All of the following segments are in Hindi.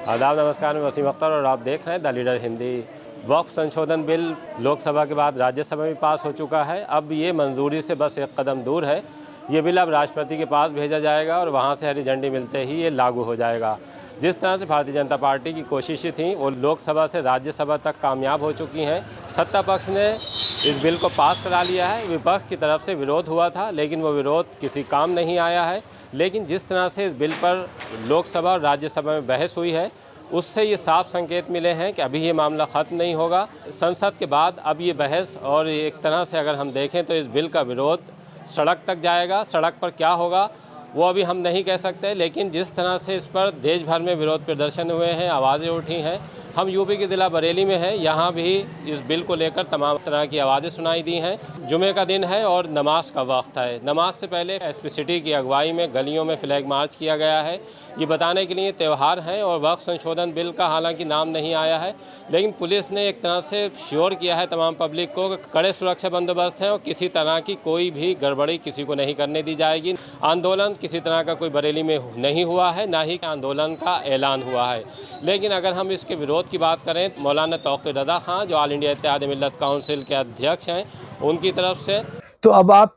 आदाब, नमस्कार। मैं वसीम अख्तर और आप देख रहे हैं द लीडर हिंदी। वक्फ संशोधन बिल लोकसभा के बाद राज्यसभा में पास हो चुका है। अब ये मंजूरी से बस एक कदम दूर है। ये बिल अब राष्ट्रपति के पास भेजा जाएगा और वहाँ से हरी झंडी मिलते ही ये लागू हो जाएगा। जिस तरह से भारतीय जनता पार्टी की कोशिशें थीं वो लोकसभा से राज्यसभा तक कामयाब हो चुकी हैं। सत्ता पक्ष ने इस बिल को पास करा लिया है। विपक्ष की तरफ से विरोध हुआ था, लेकिन वो विरोध किसी काम नहीं आया है। लेकिन जिस तरह से इस बिल पर लोकसभा और राज्यसभा में बहस हुई है, उससे ये साफ संकेत मिले हैं कि अभी ये मामला ख़त्म नहीं होगा। संसद के बाद अब ये बहस और एक तरह से अगर हम देखें तो इस बिल का विरोध सड़क तक जाएगा। सड़क पर क्या होगा वो अभी हम नहीं कह सकते, लेकिन जिस तरह से इस पर देश भर में विरोध प्रदर्शन हुए हैं, आवाज़ें उठी हैं। हम यूपी के ज़िला बरेली में हैं, यहाँ भी इस बिल को लेकर तमाम तरह की आवाज़ें सुनाई दी हैं। जुमे का दिन है और नमाज का वक्त है। नमाज से पहले एसपी सिटी की अगुवाई में गलियों में फ्लैग मार्च किया गया है, ये बताने के लिए त्यौहार हैं। और वक्फ संशोधन बिल का हालांकि नाम नहीं आया है, लेकिन पुलिस ने एक तरह से श्योर किया है तमाम पब्लिक को कि कड़े सुरक्षा बंदोबस्त हैं और किसी तरह की कोई भी गड़बड़ी किसी को नहीं करने दी जाएगी। आंदोलन किसी तरह का कोई बरेली में नहीं हुआ है, ना ही आंदोलन का ऐलान हुआ है। लेकिन अगर हम इसके विरोध की बात करें, मौलाना तौक़ीर रज़ा खां जो ऑल इंडिया इत्तेहाद मिल्लत काउंसिल के अध्यक्ष हैं, उनकी तरफ से तो अब आप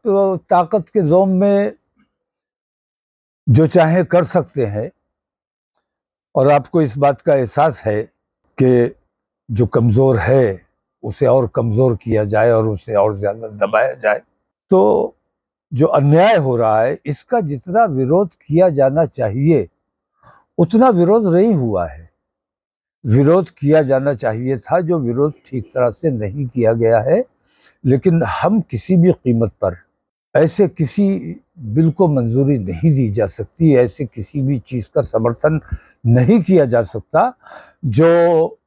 ताकत के ज़ोम में जो चाहे कर सकते हैं, और आपको इस बात का एहसास है कि जो कमज़ोर है उसे और कमज़ोर किया जाए और उसे और ज़्यादा दबाया जाए। तो जो अन्याय हो रहा है इसका जितना विरोध किया जाना चाहिए उतना विरोध नहीं हुआ है। विरोध किया जाना चाहिए था, जो विरोध ठीक तरह से नहीं किया गया है। लेकिन हम किसी भी कीमत पर ऐसे किसी बिल को मंजूरी नहीं दी जा सकती, ऐसे किसी भी चीज़ का समर्थन नहीं किया जा सकता जो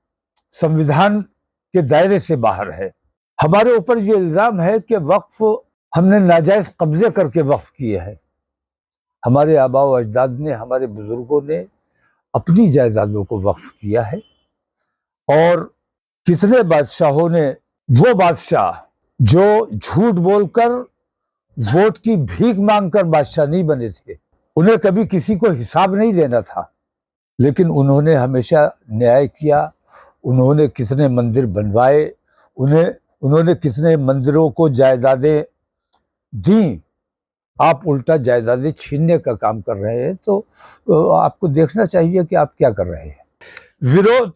संविधान के दायरे से बाहर है। हमारे ऊपर ये इल्ज़ाम है कि वक्फ हमने नाजायज़ कब्जे करके वक्फ किए हैं। हमारे आबा व अजदाद ने, हमारे बुजुर्गों ने अपनी जायदादों को वक्फ किया है। और कितने बादशाहों ने, वो बादशाह जो झूठ बोलकर वोट की भीख मांगकर बादशाह नहीं बने थे, उन्हें कभी किसी को हिसाब नहीं देना था, लेकिन उन्होंने हमेशा न्याय किया। उन्होंने कितने मंदिर बनवाए, उन्होंने कितने मंदिरों को जायदादें दी। आप उल्टा जायदादें छीनने का काम कर रहे हैं। तो आपको देखना चाहिए कि आप क्या कर रहे हैं। विरोध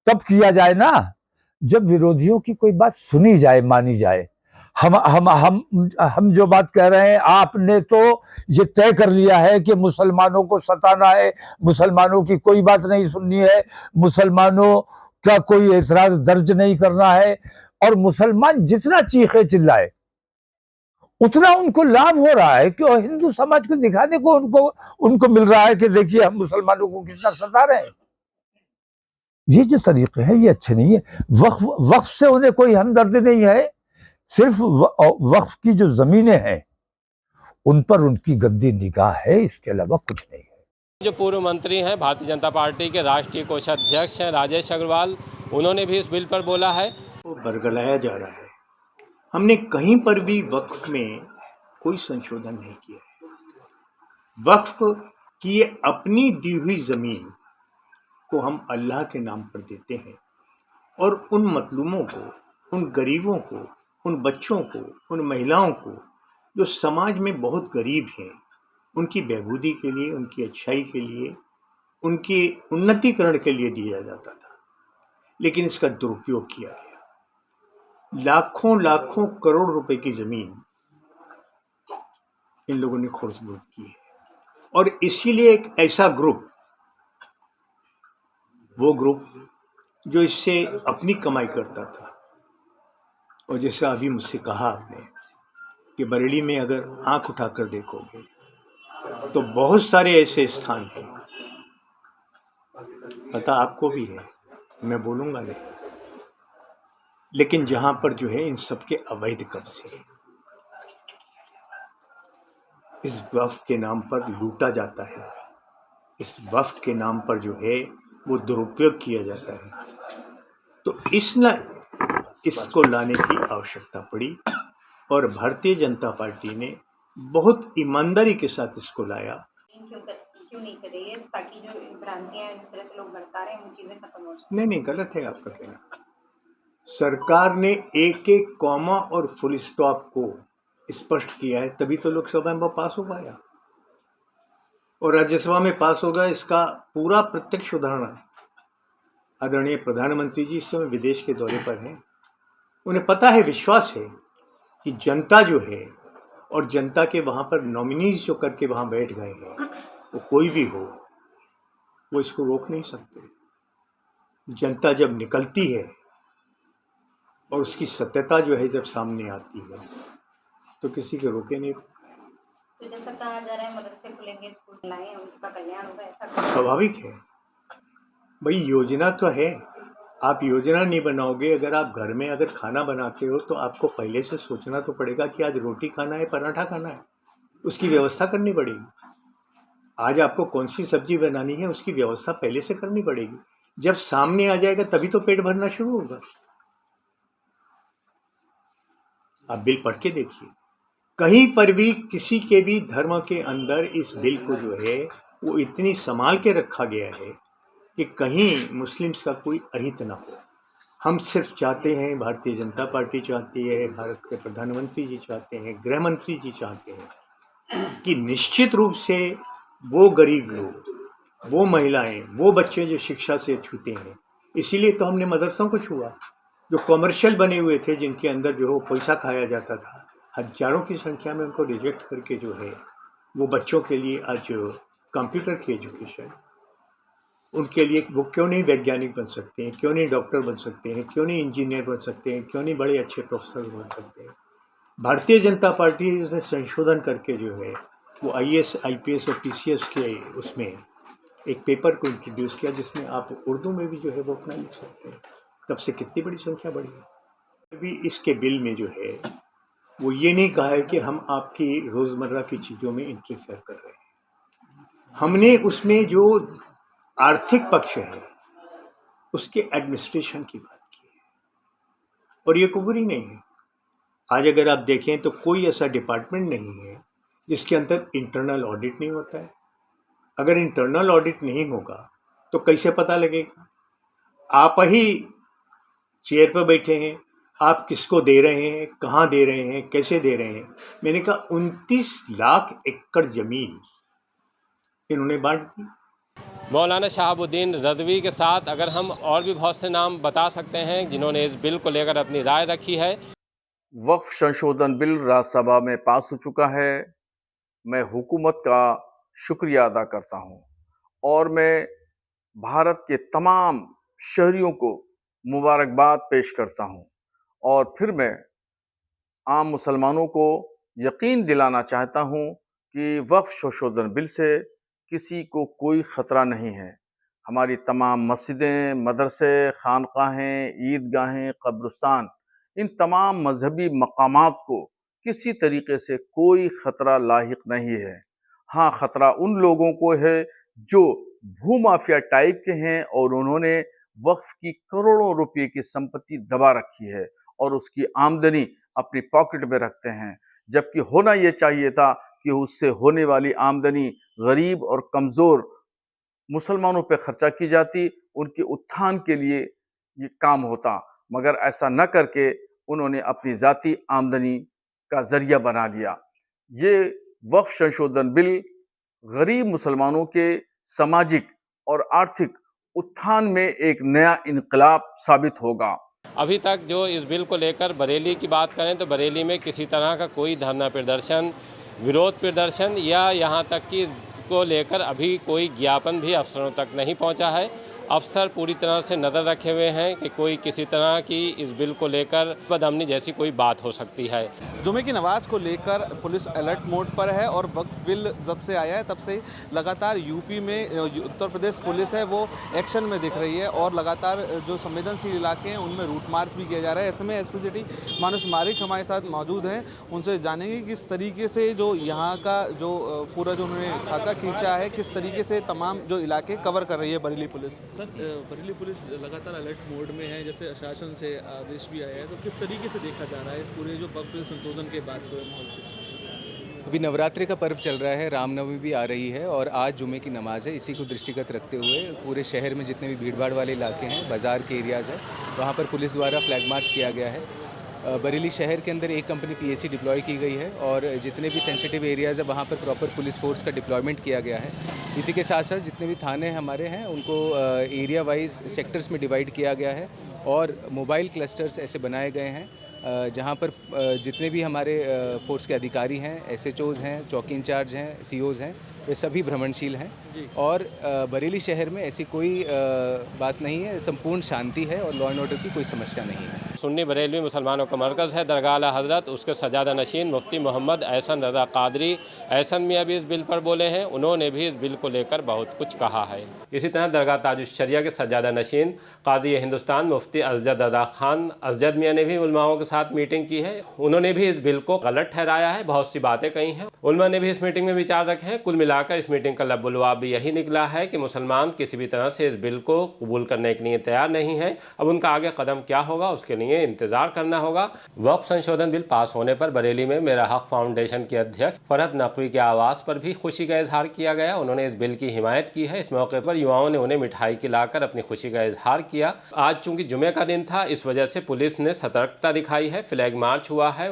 तब किया जाए ना जब विरोधियों की कोई बात सुनी जाए, मानी जाए। हम जो बात कह रहे हैं, आपने तो ये तय कर लिया है कि मुसलमानों को सताना है, मुसलमानों की कोई बात नहीं सुननी है, मुसलमानों का कोई एतराज दर्ज नहीं करना है। और मुसलमान जितना चीखे चिल्लाए उतना उनको लाभ हो रहा है कि हिंदू समाज को दिखाने को उनको मिल रहा है कि देखिए हम मुसलमानों को कितना सता रहे हैं। ये जो तरीके हैं ये अच्छे नहीं है। वक्फ से उन्हें कोई हमदर्दी नहीं है। सिर्फ वक्फ की जो जमीनें हैं उन पर उनकी गंदी निगाह है, इसके अलावा कुछ नहीं है। जो पूर्व मंत्री हैं, भारतीय जनता पार्टी के राष्ट्रीय कोषाध्यक्ष हैं राजेश अग्रवाल, उन्होंने भी इस बिल पर बोला है। वो बरगलाया जा रहा है। हमने कहीं पर भी वक्फ में कोई संशोधन नहीं किया है। वक्फ की अपनी दी हुई जमीन को हम अल्लाह के नाम पर देते हैं और उन मतलूमों को, उन गरीबों को, उन बच्चों को, उन महिलाओं को जो समाज में बहुत गरीब हैं, उनकी बहबूदी के लिए, उनकी अच्छाई के लिए, उनके उन्नतीकरण के लिए दिया जाता था। लेकिन इसका दुरुपयोग किया गया। लाखों लाखों करोड़ रुपए की जमीन इन लोगों ने खुर्द-बुर्द की है। और इसीलिए एक ऐसा ग्रुप, वो ग्रुप जो इससे अपनी कमाई करता था, और जैसा अभी मुझसे कहा आपने कि बरेली में अगर आंख उठाकर देखोगे तो बहुत सारे ऐसे स्थान हैं, पता आपको भी है, मैं बोलूंगा नहीं, लेकिन जहां पर जो है इन सबके अवैध कब्जे, इस वक्फ के नाम पर लूटा जाता है, इस वक्फ के नाम पर जो है वो दुरुपयोग किया जाता है। तो इसको लाने की आवश्यकता पड़ी और भारतीय जनता पार्टी ने बहुत ईमानदारी के साथ इसको लाया। क्यों नहीं कर रही है ताकि जो भ्रांतियां हैं जिस तरह से लोग भड़का रहे हैं वो चीजें खत्म हो जाए? नहीं नहीं, गलत है आपका कहना। सरकार ने एक एक कॉमा और फुल स्टॉप को स्पष्ट किया है, तभी तो लोकसभा में पास हो पाया और राज्यसभा में पास होगा। इसका पूरा प्रत्यक्ष उदाहरण आदरणीय प्रधानमंत्री जी इस समय विदेश के दौरे पर हैं। उन्हें पता है, विश्वास है कि जनता जो है और जनता के वहाँ पर नॉमिनीज जो करके वहाँ बैठ गए हैं, वो कोई भी हो, वो इसको रोक नहीं सकते। जनता जब निकलती है और उसकी सत्यता जो है जब सामने आती है तो किसी के रोके नहीं। तो जैसा कहा जा रहा है मदरसे खुलेंगे, स्कूल लाएं, उनका कल्याण होगा, ऐसा स्वाभाविक है भाई, योजना तो है। आप योजना नहीं बनाओगे, अगर आप घर में अगर खाना बनाते हो तो आपको पहले से सोचना तो पड़ेगा कि आज रोटी खाना है, पराठा खाना है, उसकी व्यवस्था करनी पड़ेगी। आज आपको कौन सी सब्जी बनानी है उसकी व्यवस्था पहले से करनी पड़ेगी। जब सामने आ जाएगा तभी तो पेट भरना शुरू होगा। आप बिल पढ़ के देखिए, कहीं पर भी किसी के भी धर्म के अंदर इस बिल को जो है वो इतनी संभाल के रखा गया है कि कहीं मुस्लिम्स का कोई अहित ना हो। हम सिर्फ चाहते हैं, भारतीय जनता पार्टी चाहती है, भारत के प्रधानमंत्री जी चाहते हैं, गृह मंत्री जी चाहते हैं कि निश्चित रूप से वो गरीब लोग, वो महिलाएं, वो बच्चे जो शिक्षा से छूते हैं, इसीलिए तो हमने मदरसों को छुआ, जो कमर्शियल बने हुए थे, जिनके अंदर जो है पैसा खाया जाता था, हजारों की संख्या में उनको रिजेक्ट करके जो है वो बच्चों के लिए आज कंप्यूटर की एजुकेशन, उनके लिए वो क्यों नहीं वैज्ञानिक बन सकते हैं, क्यों नहीं डॉक्टर बन सकते हैं, क्यों नहीं इंजीनियर बन सकते हैं, क्यों नहीं बड़े अच्छे प्रोफेसर बन सकते हैं। भारतीय जनता पार्टी ने संशोधन करके जो है वो IAS, IPS और PCS के उसमें एक पेपर को इंट्रोड्यूस किया जिसमें आप उर्दू में भी जो है वो अपना लिख सकते हैं। तब से कितनी बड़ी संख्या बढ़ी है। अभी इसके बिल में जो है वो ये नहीं कहा है कि हम आपकी रोज़मर्रा की चीज़ों में इंटरफेयर कर रहे हैं। हमने उसमें जो आर्थिक पक्ष है उसके एडमिनिस्ट्रेशन की बात की है और ये कोई बुरी नहीं है। आज अगर आप देखें तो कोई ऐसा डिपार्टमेंट नहीं है जिसके अंदर इंटरनल ऑडिट नहीं होता है। अगर इंटरनल ऑडिट नहीं होगा तो कैसे पता लगेगा? आप ही चेयर पर बैठे हैं, आप किसको दे रहे हैं, कहाँ दे रहे हैं, कैसे दे रहे हैं। मैंने कहा 29 लाख एकड़ जमीन इन्होंने बांट दी। मौलाना शहाबुद्दीन रज़वी के साथ अगर हम और भी बहुत से नाम बता सकते हैं जिन्होंने इस बिल को लेकर अपनी राय रखी है। वक्फ संशोधन बिल राज्यसभा में पास हो चुका है। मैं हुकूमत का शुक्रिया अदा करता हूं और मैं भारत के तमाम शहरियों को मुबारकबाद पेश करता हूं और फिर मैं आम मुसलमानों को यकीन दिलाना चाहता हूं कि वक्फ संशोधन बिल से किसी को कोई ख़तरा नहीं है। हमारी तमाम मस्जिदें, मदरसे, खानकाहें, ईदगाहें, कब्रिस्तान, इन तमाम मजहबी मकामात को किसी तरीके से कोई ख़तरा लाहिक नहीं है। हाँ, ख़तरा उन लोगों को है जो भूमाफिया टाइप के हैं और उन्होंने वक्फ की करोड़ों रुपए की संपत्ति दबा रखी है और उसकी आमदनी अपनी पॉकेट में रखते हैं, जबकि होना ये चाहिए था कि उससे होने वाली आमदनी गरीब और कमज़ोर मुसलमानों पे खर्चा की जाती, उनके उत्थान के लिए ये काम होता, मगर ऐसा न करके उन्होंने अपनी ज़ाती आमदनी का ज़रिया बना लिया। ये वक्फ संशोधन बिल गरीब मुसलमानों के सामाजिक और आर्थिक उत्थान में एक नया इनकलाब साबित होगा। अभी तक जो इस बिल को लेकर बरेली की बात करें तो बरेली में किसी तरह का कोई धरना प्रदर्शन, विरोध प्रदर्शन या यहाँ तक कि को लेकर अभी कोई ज्ञापन भी अफसरों तक नहीं पहुँचा है। अफसर पूरी तरह से नज़र रखे हुए हैं कि कोई किसी तरह की इस बिल को लेकर बदअमनी जैसी कोई बात हो सकती है। जुमे की नमाज को लेकर पुलिस अलर्ट मोड पर है और वक्फ बिल जब से आया है तब से लगातार यूपी में उत्तर प्रदेश पुलिस है वो एक्शन में दिख रही है और लगातार जो संवेदनशील इलाके हैं उनमें रूट मार्च भी किया जा रहा है। ऐसे में एसपी सिटी मानुष मारिक हमारे साथ मौजूद हैं, उनसे जानेंगे किस तरीके से जो यहाँ का जो पूरा जो उन्होंने खाका खींचा है, किस तरीके से तमाम जो इलाके कवर कर रही है Bareilly police. Sir, Bareilly police लगातार अलर्ट मोड में है, जैसे शासन से आदेश भी आया है, तो किस तरीके से देखा जा रहा है इस पूरे जो वक्फ संशोधन के बाद को माहौल? अभी नवरात्रि का पर्व चल रहा है, रामनवमी भी आ रही है और आज जुमे की नमाज़ है। इसी को दृष्टिगत रखते हुए पूरे शहर में जितने भी भीड़भाड़ वाले इलाके हैं, बाज़ार के एरियाज़ हैं, वहाँ पर पुलिस द्वारा फ्लैग मार्च किया गया है। बरेली शहर के अंदर एक कंपनी पीएसी डिप्लॉय की गई है और जितने भी सेंसिटिव एरियाज़ है वहाँ पर प्रॉपर पुलिस फोर्स का डिप्लॉयमेंट किया गया है। इसी के साथ साथ जितने भी थाने हमारे हैं उनको एरिया वाइज सेक्टर्स में डिवाइड किया गया है और मोबाइल क्लस्टर्स ऐसे बनाए गए हैं जहाँ पर जितने भी हमारे फोर्स के अधिकारी हैं, एसएचओज़ हैं, चौकी इंचार्ज हैं, सीओज़ हैं, वे सभी भ्रमणशील हैं और बरेली शहर में ऐसी कोई बात नहीं है, संपूर्ण शांति है और लॉ एंड ऑर्डर की कोई समस्या नहीं है। सुन्नी बरेलवी मुसलमानों का मरकज़ है। दरगाह आला हज़रत उसके सजादा नशीन मुफ्ती मोहम्मद एहसन रज़ा कादरी एहसन मियाँ भी इस बिल पर बोले हैं। उन्होंने भी इस बिल को लेकर बहुत कुछ कहा है। इसी तरह दरगाह ताजुश्शरिया के सजादा नशीन काजी हिंदुस्तान मुफ्ती अज़द रज़ा खान अज़द मियाँ ने भी उलमाओं के साथ मीटिंग की है। उन्होंने भी इस बिल को गलत ठहराया है, बहुत सी बातें कही हैं। उलमा ने भी इस मीटिंग में विचार रखे हैं। कुल मिलाकर इस मीटिंग का लब्बुलवाब भी यही निकला है कि मुसलमान किसी भी तरह से इस बिल को कबूल करने के लिए तैयार नहीं है। अब उनका आगे कदम क्या होगा उसके लिए इंतजार करना होगा। वक्फ संशोधन बिल पास होने पर बरेली में मेरा हक फाउंडेशन के अध्यक्ष फरहत नकवी के आवास पर भी खुशी का इजहार किया गया। उन्होंने इस बिल की हिमायत की है। इस मौके पर युवाओं ने उन्हें मिठाई खिलाकर अपनी खुशी का इजहार किया। आज चूंकि जुमे का दिन था, इस वजह से पुलिस ने सतर्कता दिखाई है। फ्लैग मार्च हुआ है।